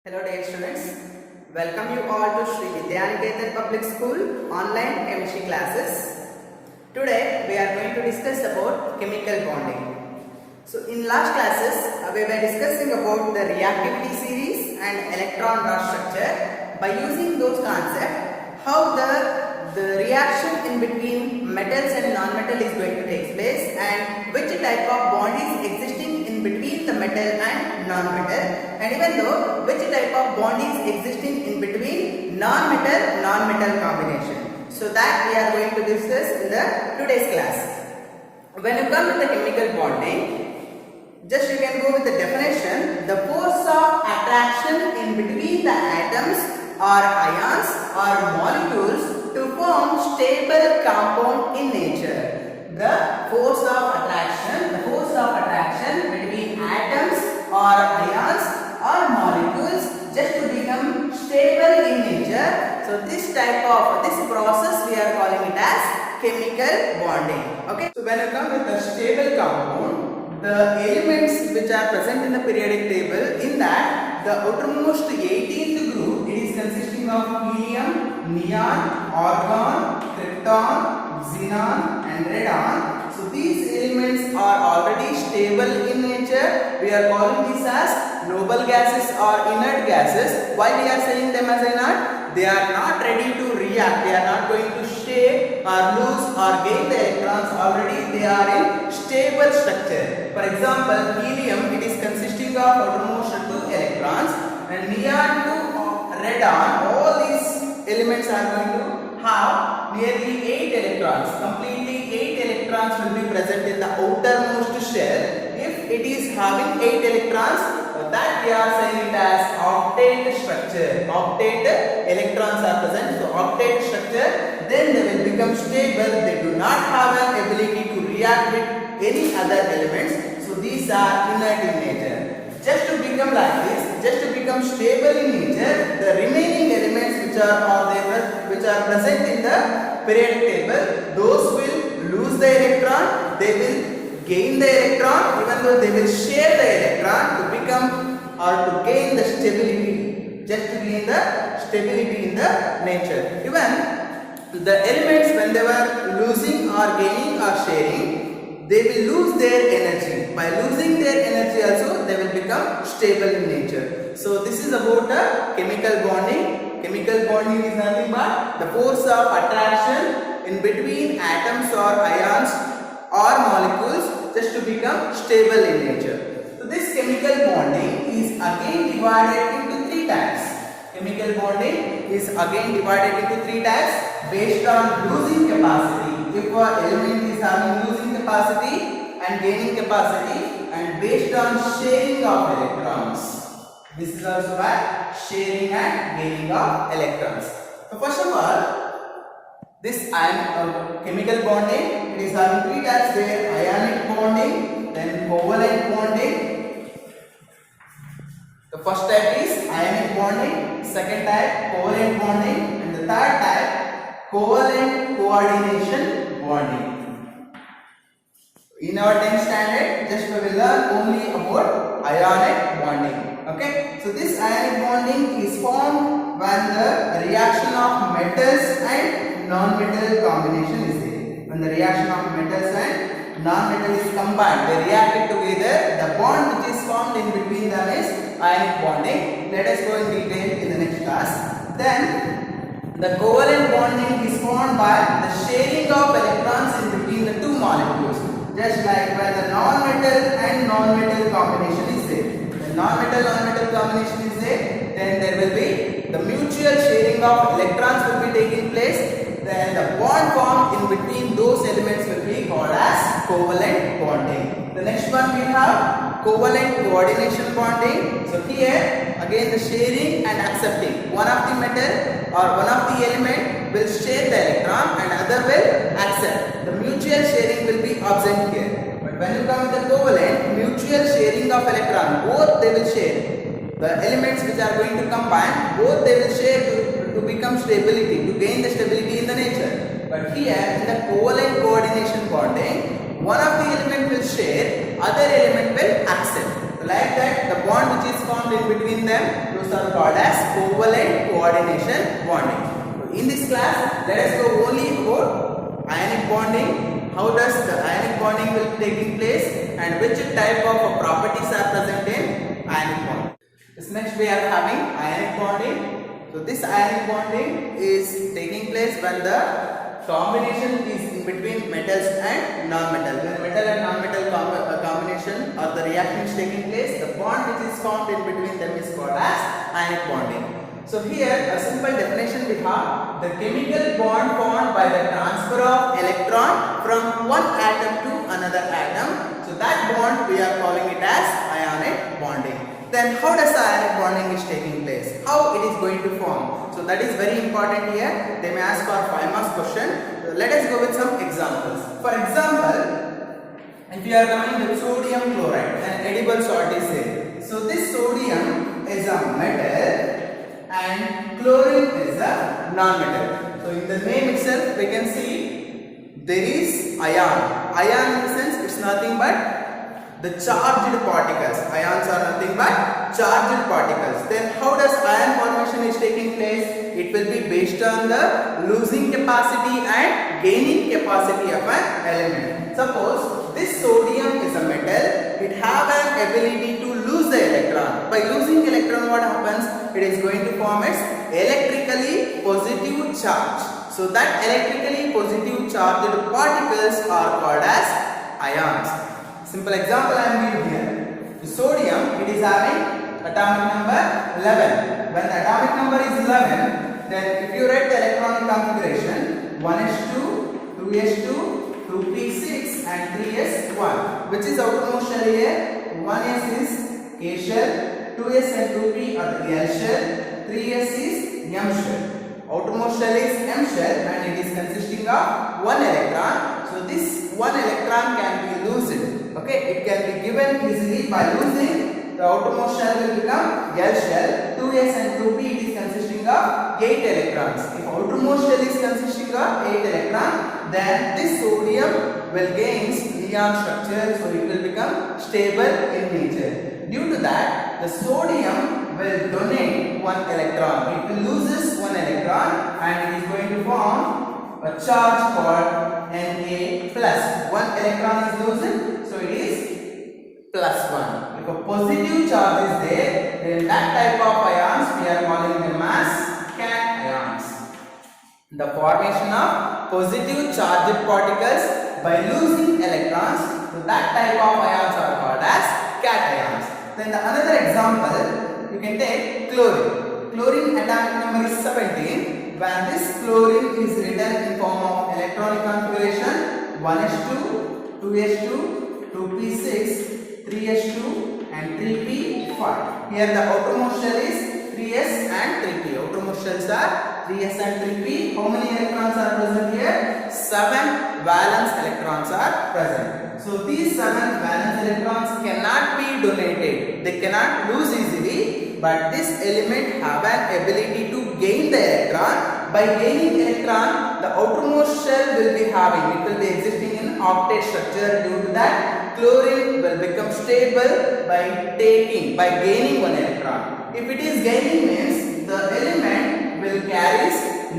Hello dear students, welcome you all to Sri Vidyaniketan Public School online chemistry classes. Today we are going to discuss about chemical bonding. So in last classes we were discussing about the reactivity series and electron dot structure. By using those concepts, how the reaction in between metals and non-metal is going to take place and which type of bond is existing in between the metal and non-metal, and even though which type of bond is existing in between non-metal combination. So that we are going to discuss in the today's class. When you come with the chemical bonding, just you can go with the definition. The force of attraction in between the atoms or ions or molecules to form stable compound in nature. The force of attraction between atoms or ions or molecules just to become stable in nature. So this process we are calling it as chemical bonding. Okay. So when you come with a stable compound, the elements which are present in the periodic table, in that the outermost 18th group, it is consisting of helium, neon, argon, krypton, xenon and radon. So these elements are already stable in nature. We are calling these as noble gases or inert gases. Why we are saying them as inert? They are not ready to react. They are not going to share or lose or gain the electrons. Already they are in stable structure. For example, helium, it is consisting of outermost 2 electrons, and neon to radon, all these elements are going to have nearly 8 electrons. Completely 8 electrons will be present in the outermost shell. If it is having 8 electrons, that we are saying it as octet structure. Octet electrons are present. So octet structure, then they will become stable. They do not have an ability to react with any other elements. So these are inert in nature. Just to become like this, just to become stable in nature, the remaining elements which are present in the periodic table, those will lose the electron, they will gain the electron, even though they will share the electron to become or to gain the stability, just to gain the stability in the nature. Even the elements, when they were losing or gaining or sharing, they will lose their energy. By losing their energy also, they will become stable in nature. So this is about the chemical bonding. Chemical bonding is nothing but the force of attraction in between atoms or ions or molecules just to become stable in nature. So this chemical bonding is again divided into 3 types. Chemical bonding is again divided into 3 types based on losing capacity. If an element is having losing capacity and gaining capacity, and based on sharing of electrons. This is also by sharing and gaining of electrons. So first of all, this chemical bonding, it is having 3 types there: ionic bonding, then covalent bonding. The first type is ionic bonding, second type covalent bonding, and the third type covalent coordination bonding. In our 10th standard, just we will learn only about ionic bonding. Okay, so this ionic bonding is formed when the reaction of metals and non-metal combination is there. When the reaction of metals and non-metal is combined, they react together. The bond which is formed in between them is ionic bonding. Let us go in detail in the next class. Then the covalent bonding is formed by the sharing of electrons in between the 2 molecules. Just like when the non-metal and non-metal combination is there. The non-metal combination is there, then there will be the mutual sharing of electrons will be taking place. Then the bond formed in between those elements will be called as covalent bonding. The next one we have covalent coordination bonding. So here again the sharing and accepting. One of the metal or one of the element will share the electron and other will accept. The mutual sharing will be absent here. But when you come with the covalent, mutual sharing of electron, both they will share. The elements which are going to combine, both they will share to become stability, to gain the stability in the nature. But here in the covalent coordination bonding, one of the element will share, other element will accept. Like that, the bond which is formed in between them, those are called as covalent coordination bonding. So in this class, let us go only about ionic bonding. How does the ionic bonding will be taking place and which type of properties are present in ionic bonding. This next we are having ionic bonding. So this ionic bonding is taking place when the combination is in between metals and non-metal. When metal and non-metal combination or the reaction is taking place, the bond which is formed in between them is called as ionic bonding. So here a simple definition we have: the chemical bond formed by the transfer of electron from one atom to another atom. So that bond we are calling it as ionic bonding. Then how does the ionic bonding is taking place? How it is going to form? So that is very important here. They may ask for 5 marks question. So let us go with some examples. For example, if you are coming with sodium chloride, an edible salt is there. So this sodium is a metal and chlorine is a non-metal. So in the name itself we can see there is ion. Ion in the sense it's nothing but the charged particles. Ions are nothing but charged particles. Then how does ion formation is taking place? It will be based on the losing capacity and gaining capacity of an element. Suppose this sodium is a metal. It have an ability to lose the electron. By losing electron, what happens? It is going to form its electrically positive charge. So that electrically positive charged particles are called as ions. Simple example I am giving here. The sodium, it is having atomic number 11. When the atomic number is 11, then if you write the electronic configuration 1s2, 2s2, 2p6 and 3s1, which is outermost shell here. 1s is K shell, 2s and 2p are the L shell, 3s is M shell. Outermost shell is M shell and it is consisting of 1 electron. So this 1 electron can be loosed. Okay, it can be given easily by losing. The outermost shell will become L shell. 2s and 2p it is consisting of 8 electrons. If outermost shell is consisting of 8 electrons, then this sodium will gain neon structure, so it will become stable in nature. Due to that, the sodium will donate 1 electron. It will loses 1 electron and it is going to form a charge called Na plus. 1 electron is losing, so it is plus 1. If a positive charge is there, then that type of ions we are calling them as cations. The formation of positive charged particles by losing electrons, so that type of ions are called as cations. Then the another example, you can take chlorine. Chlorine atomic number is 17. When this chlorine is written in form of electronic configuration 1s2, 2s2, 2p6, 3s2 and 3p5. Here the outermost shell is 3s and 3p. Outermost shells are 3s and 3p. How many electrons are present here? 7 valence electrons are present. So these 7 valence electrons cannot be donated. They cannot lose easily, but this element have an ability to gain the electron. By gaining electron, the outermost shell will be having, it will be existing in octet structure. Due to that, chlorine will become stable by gaining 1 electron. If it is gaining means the element will carry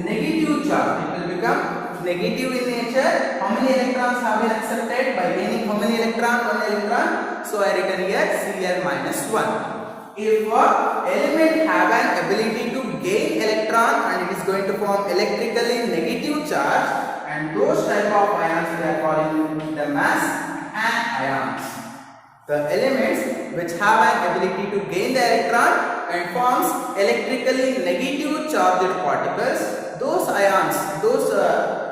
negative charge. It will become negative in nature. How many electrons have been accepted? By gaining how many electron? 1 electron. So I written here Cl minus 1. If a element have an ability to gain electron and it is going to form electrically negative charge, and those type of ions we are calling them as anions. The elements which have an ability to gain the electron and forms electrically negative charged particles, those ions, those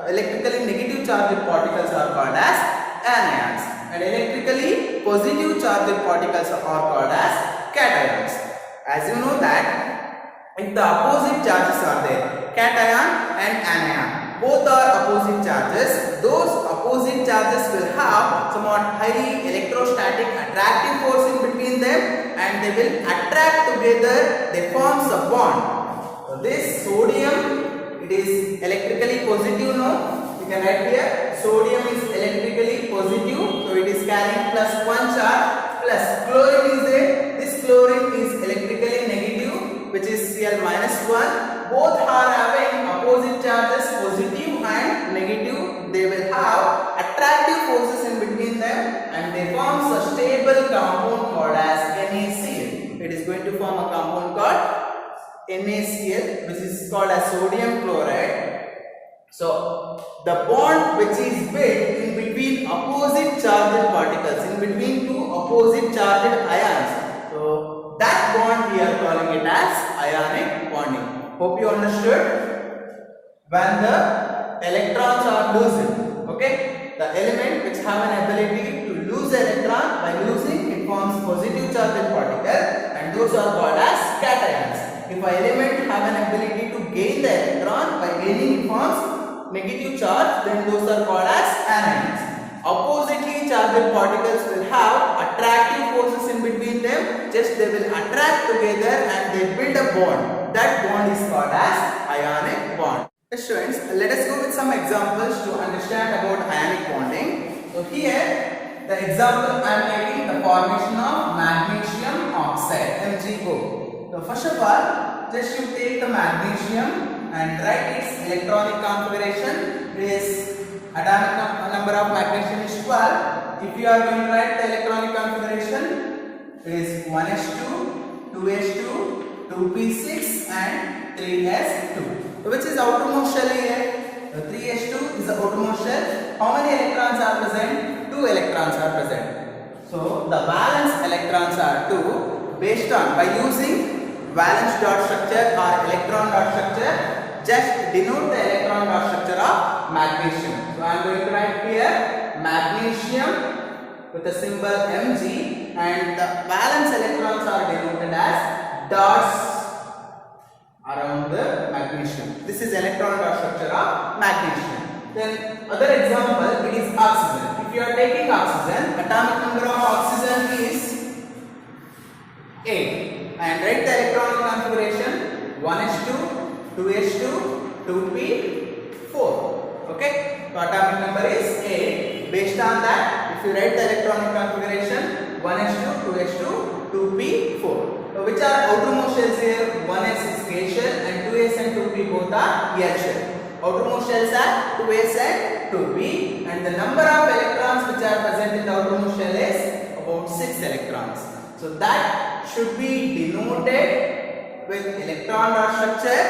electrically negative charged particles are called as anions, and electrically positive charged particles are called as cations. As you know that if the opposite charges are there, cation and anion, both are opposite charges. Those opposite charges will have somewhat high electrostatic attractive force in between them, and they will attract together. They forms a bond. So this sodium, it is electrically positive now. You can write here sodium is electrically positive, so it is carrying plus 1 charge, plus chlorine is there. -1, both are having opposite charges, positive and negative. They will have attractive forces in between them and they form a stable compound called as NaCl. It is going to form a compound called NaCl, which is called as sodium chloride. So the bond which is built in between opposite charged particles, in between two opposite charged ions, so that bond we are calling it as ionic bonding. Hope you understood. When the electrons are loosened, okay, the element which have an ability to lose electron, by losing it forms positive charged particle and those are called as cations. If an element have an ability to gain the electron, by gaining it forms negative charge, then those are called as anions. Oppositely charged particles will have attractive forces in between them, just they will attract together and they build a bond. That bond is called as ionic bond. Students, let us go with some examples to understand about ionic bonding. So here the example I am taking the formation of magnesium oxide, MgO. So first of all, just you take the magnesium and write its electronic configuration. Is atomic number of magnesium is 12. If you are going to write the electronic configuration, it is 1s2, 2s2, 2p6 and 3s2. So which is outermost shell here? The 3s2 is the outermost shell. How many electrons are present? 2 electrons are present. So the valence electrons are 2. Based on, by using valence dot structure or electron dot structure, just denote the electron dot structure of magnesium. So I am going to write here magnesium with the symbol Mg and the valence electrons are denoted as dots around the magnesium. This is electron dot structure of magnesium. Then other example, it is oxygen. If you are taking oxygen, atomic number of oxygen is 8. And write the electronic configuration 1s2, 2s2, 2p4. Okay, so atomic number is 8. Based on that, if you write the electronic configuration 1s2, 2s2, 2p4. So which are outermost shells here? 1s is K shell and 2s and 2p both are L shell. Outermost shells are 2s and 2p and the number of electrons which are present in the outermost shell is about 6 electrons. So that should be denoted with electron dot structure,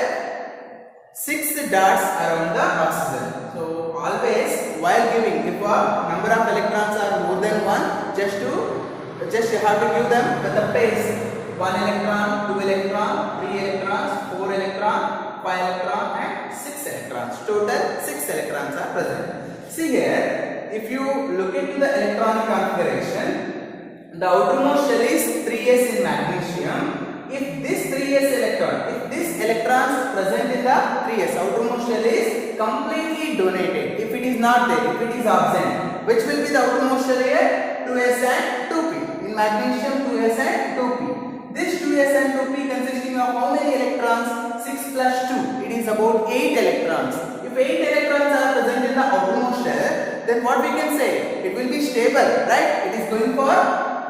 6 dots around the oxygen. So always while giving, if a number of electrons are more than 1, just you have to give them with a pace. 1 electron, 2 electron, 3 electrons, 4 electron, 5 electron and 6 electrons. Total 6 electrons are present. See here, if you look into the electronic configuration, the outermost shell is 3s in magnesium. If this 3s electron, if this electrons present in the 3s, outermost shell is completely donated. If it is not there, if it is absent, which will be the outermost shell here? 2s and 2p. In magnesium, 2s and 2p. This 2s and 2p consisting of how many electrons? 6 plus 2. It is about 8 electrons. If 8 electrons are present in the outermost shell, then what we can say? It will be stable, right? It is going for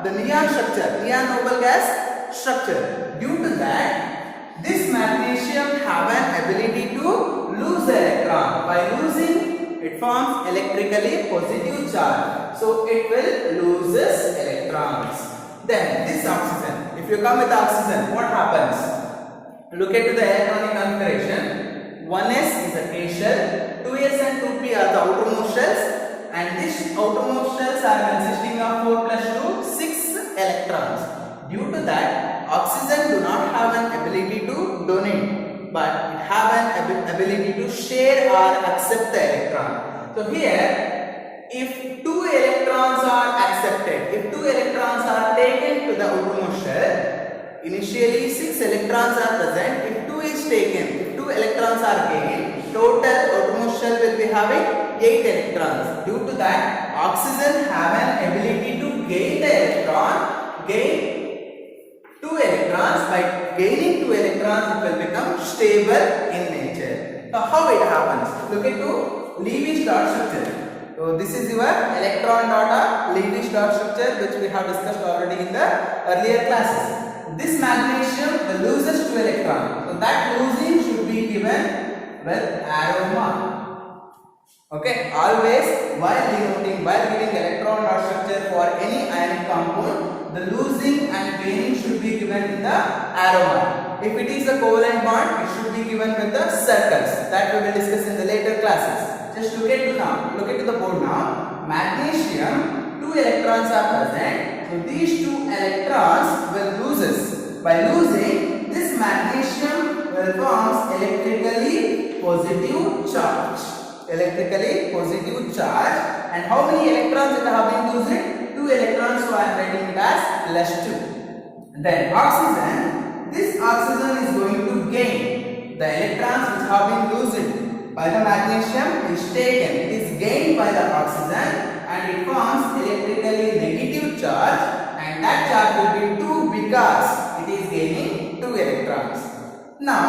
the neon structure, neon noble gas structure. Due to that, this magnesium have an ability to lose electron. By losing, it forms electrically positive charge. So it will loses electrons. Then this oxygen, if you come with oxygen, what happens? Look at the electronic configuration. 1s is a K shell, 2s and 2p are the outermost shells. And these outermost shells are consisting of 4 plus 2, 6 electrons. Due to that, oxygen do not have an ability to donate, but it have an ability to share or accept the electron. So here, if 2 electrons are accepted, if 2 electrons are taken to the outermost shell, initially 6 electrons are present. If 2 is taken, if 2 electrons are gained, total outermost shell will be having 8 electrons. Due to that, oxygen have an ability to gain the electron, gain 2 electrons. By gaining 2 electrons, it will become stable in nature. So how it happens? Look into Lewis dot structure. So this is your electron dot or Lewis dot structure, which we have discussed already in the earlier classes. this magnesium will loses 2 electrons. So that losing should be given with arrow mark. Okay, always while denoting, while giving electron dot structure for any ionic compound, the losing and gaining should be given in the arrow mark. If it is a covalent bond, it should be given with the circles. That we will discuss in the later classes. Just look at the board now. Magnesium, 2 electrons are present. So these 2 electrons will loses. By losing, this magnesium will form electrically positive charge. Electrically positive charge. And how many electrons it have been losing? 2 electrons, so I am writing it as +2. Then oxygen, this oxygen is going to gain. The electrons which have been losing by the magnesium is taken. It is gained by the oxygen and it forms electrically negative charge, and that charge will be 2 because it is gaining 2 electrons. Now,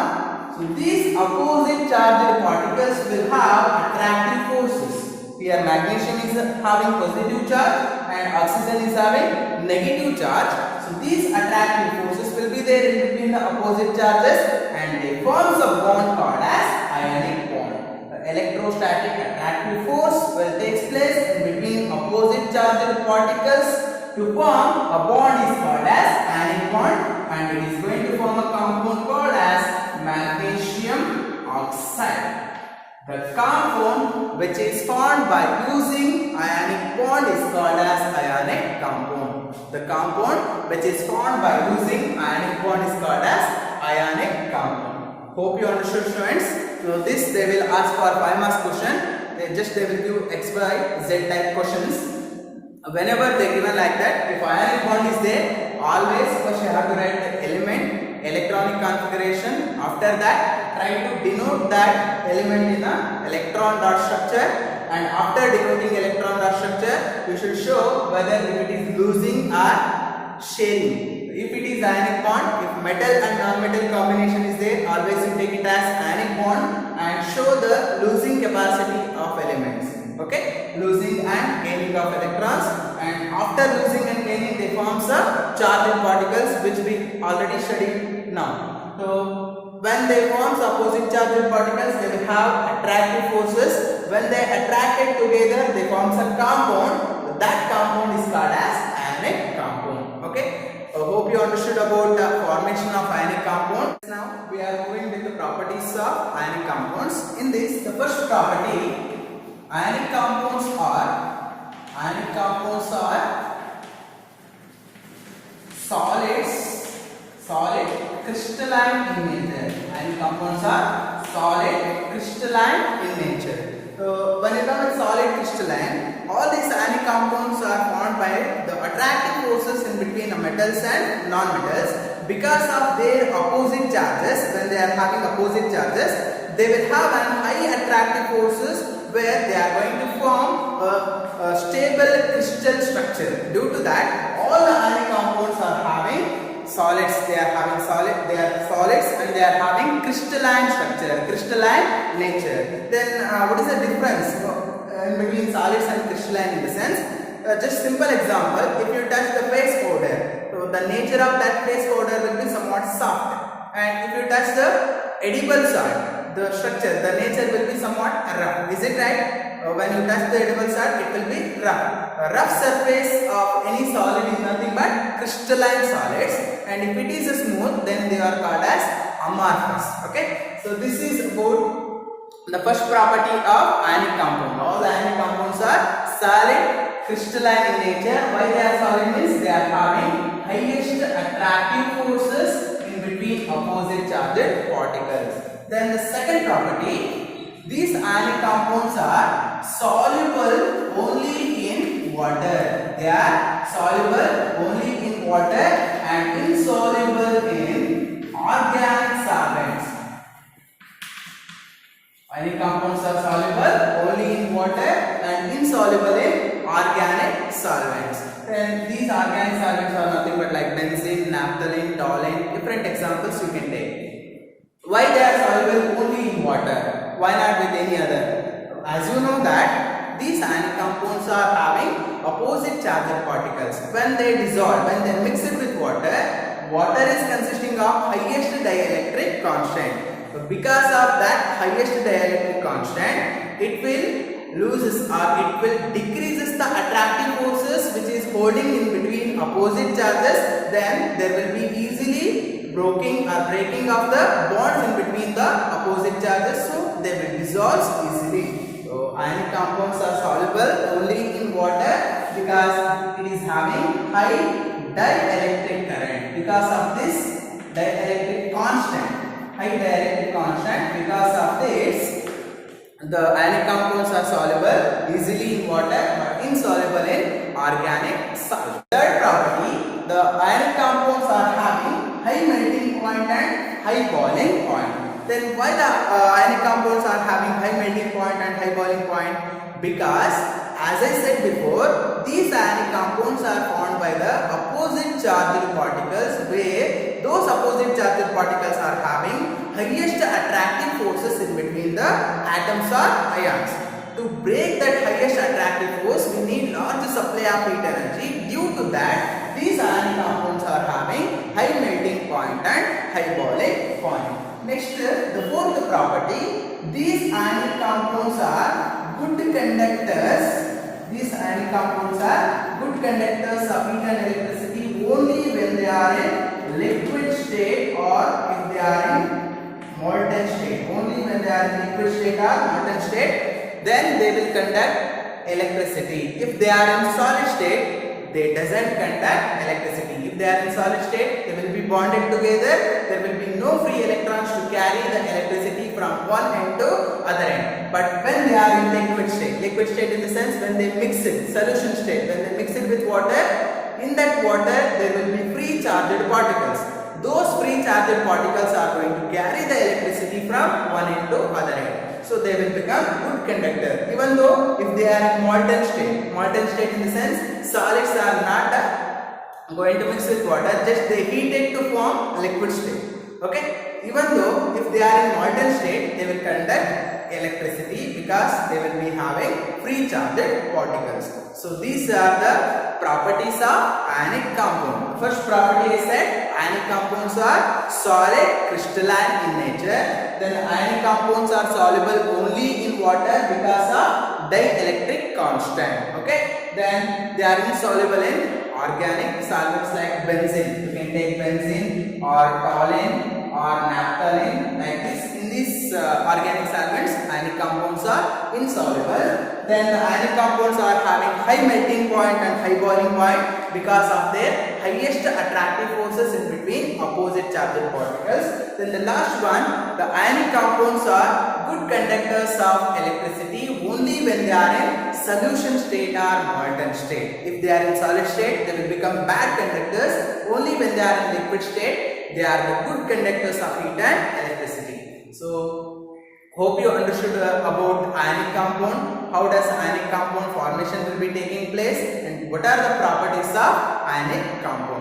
so these opposite charged particles will have attractive forces. Here magnesium is having positive charge and oxygen is having negative charge. So these attractive forces will be there in between the opposite charges and they forms a bond called as ionic bond. The electrostatic attractive force will take place in between opposite charged particles to form a bond is called as ionic bond, and it is going to form a compound called as magnesium oxide. The compound which is formed by using ionic bond is called as ionic compound. The compound which is formed by using ionic bond is called as ionic compound. Hope you understood, students. So this they will ask for 5 marks question. They will give X, Y, Z type questions. Whenever they given like that, if ionic bond is there, always first you have to write the element, electronic configuration. After that, try to denote that element in a electron dot structure, and after denoting electron dot structure, you should show whether it is losing or sharing. If it is ionic bond, if metal and non-metal combination is there, always you take it as ionic bond and show the losing capacity of elements. Okay, losing and gaining of electrons, and after losing and gaining they form some charged particles which we already studied now. So when they form opposite charged particles, they will have attractive forces. When they attracted together, they form a compound. That compound is called as ionic compound. Okay, I hope you understood about the formation of ionic compound. Now we are moving with the properties of ionic compounds. In this, the first property, ionic compounds are solid crystalline in nature. Ionic compounds are solid crystalline in nature. So when you come with solid crystalline, all these ionic compounds are formed by the attractive forces in between the metals and non-metals. Because of their opposite charges, when they are having opposite charges, they will have an high attractive forces where they are going to form a stable crystal structure. Due to that, all the ionic compounds are having solids. They are solids and they are having crystalline structure, crystalline nature. Then what is the difference in between solids and crystalline in the sense? Just simple example, if you touch the face powder, so the nature of that face powder will be somewhat soft, and if you touch the edible salt, the structure, the nature will be somewhat rough. Is it right? When you touch the edible salt, it will be rough. A rough surface of any solid is nothing but crystalline solids, and if it is smooth, then they are called as amorphous. Okay, so this is about the first property of ionic compound. All the ionic compounds are solid crystalline in nature. Why they are solid means they are having highest attractive forces in between opposite charged particles. Then the second property, these ionic compounds are soluble only in water. They are soluble only in water and insoluble in organic solvents. Ionic compounds are soluble only in water and insoluble in organic solvents. And these organic solvents are nothing but like benzene, naphthalene, toluene, different examples you can take. Why they are soluble only in water? Why not with any other? As you know that these ionic compounds are having opposite charged particles. When they dissolve, when they mix it with water, water is consisting of highest dielectric constant. So because of that highest dielectric constant, it will loses or it will decreases the attractive forces which is holding in between opposite charges. Then there will be easily breaking of the bonds in between the opposite charges, so they will dissolve easily. So ionic compounds are soluble only in water because it is having high dielectric current. Because of this dielectric constant, high dielectric constant, because of this the ionic compounds are soluble easily in water but insoluble in organic solvent. Third property, the ionic compounds are having high melting point and high boiling point. Then why the ionic compounds are having high melting point and high boiling point? Because as I said before, these ionic compounds are formed by the opposite charged particles, where those opposite charged particles are having highest attractive forces in between the atoms or ions. To break that highest attractive force, we need large supply of heat energy. Due to that, these ionic compounds are having high melting point and high boiling point. Next, the fourth property, these ionic compounds are good conductors. These ionic compounds are good conductors of heat and electricity only when they are in liquid state or if they are in molten state. Only when they are in liquid state or molten state, then they will conduct electricity. If they are in solid state, they doesn't conduct electricity. If they are in solid state, they will be bonded together. There will be no free electrons to carry the electricity from one end to other end. But when they are in liquid state in the sense when they mix it, solution state, when they mix it with water, in that water there will be free charged particles. Those free charged particles are going to carry the electricity from one end to other end. So they will become good conductor. Even though if they are in molten state in the sense solids are not going to mix with water, just they heat it to form liquid state. Okay, even though if they are in molten state, they will conduct electricity because they will be having free charged particles. So these are the properties of ionic compound. First property is that ionic compounds are solid crystalline in nature. Then ionic compounds are soluble only in water because of dielectric constant. Okay, then they are insoluble in organic solvents like benzene. You can take benzene or toluene or naphthalene like this. In these organic solvents, ionic compounds are insoluble. Then the ionic compounds are having high melting point and high boiling point because of their highest attractive forces in between opposite charged particles. Then the last one, the ionic compounds are good conductors of electricity only when they are in solution state or molten state. If they are in solid state, they will become bad conductors. Only when they are in liquid state, they are the good conductors of heat and electricity. So hope you understood about ionic compound, how does ionic compound formation will be taking place, and what are the properties of ionic compound.